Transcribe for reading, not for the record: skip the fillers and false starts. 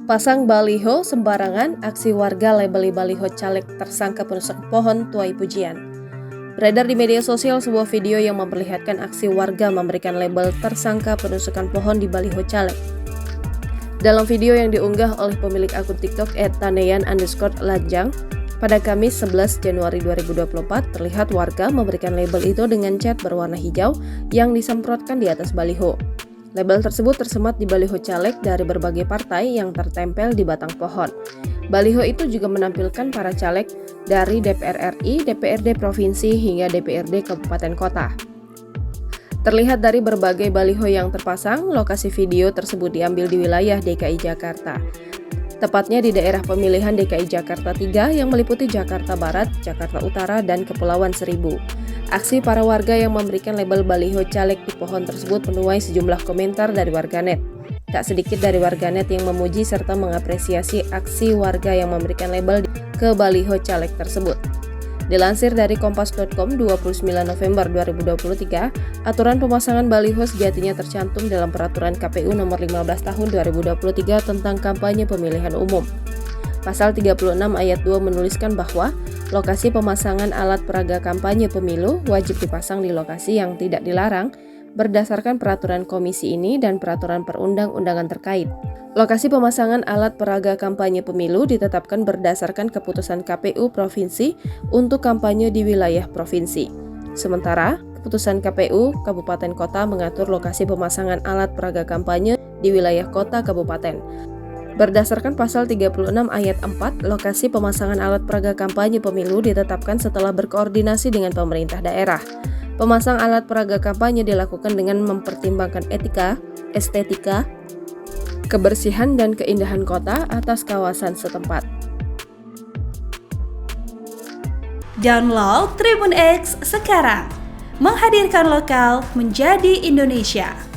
Pasang baliho sembarangan, aksi warga labeli baliho caleg tersangka perusak pohon tuai pujian. Beredar di media sosial sebuah video yang memperlihatkan aksi warga memberikan label tersangka penusukan pohon di baliho caleg. Dalam video yang diunggah oleh pemilik akun TikTok @taneyan_lanjang pada Kamis 11 Januari 2024, terlihat warga memberikan label itu dengan cat berwarna hijau yang disemprotkan di atas baliho. Label tersebut tersemat di baliho caleg dari berbagai partai yang tertempel di batang pohon. Baliho itu juga menampilkan para caleg dari DPR RI, DPRD Provinsi, hingga DPRD Kabupaten Kota. Terlihat dari berbagai baliho yang terpasang, lokasi video tersebut diambil di wilayah DKI Jakarta. Tepatnya di daerah pemilihan DKI Jakarta 3 yang meliputi Jakarta Barat, Jakarta Utara, dan Kepulauan Seribu. Aksi para warga yang memberikan label baliho caleg di pohon tersebut menuai sejumlah komentar dari warganet. Tak sedikit dari warganet yang memuji serta mengapresiasi aksi warga yang memberikan label ke baliho caleg tersebut. Dilansir dari kompas.com 29 November 2023, aturan pemasangan baliho sejatinya tercantum dalam Peraturan KPU Nomor 15 Tahun 2023 tentang kampanye pemilihan umum. Pasal 36 ayat 2 menuliskan bahwa lokasi pemasangan alat peraga kampanye pemilu wajib dipasang di lokasi yang tidak dilarang berdasarkan peraturan komisi ini dan peraturan perundang-undangan terkait. Lokasi pemasangan alat peraga kampanye pemilu ditetapkan berdasarkan keputusan KPU Provinsi untuk kampanye di wilayah provinsi. Sementara, keputusan KPU Kabupaten Kota mengatur lokasi pemasangan alat peraga kampanye di wilayah kota kabupaten. Berdasarkan pasal 36 ayat 4, lokasi pemasangan alat peraga kampanye pemilu ditetapkan setelah berkoordinasi dengan pemerintah daerah. Pemasang alat peraga kampanye dilakukan dengan mempertimbangkan etika, estetika, kebersihan dan keindahan kota atas kawasan setempat. Download Tribun X sekarang, menghadirkan lokal menjadi Indonesia.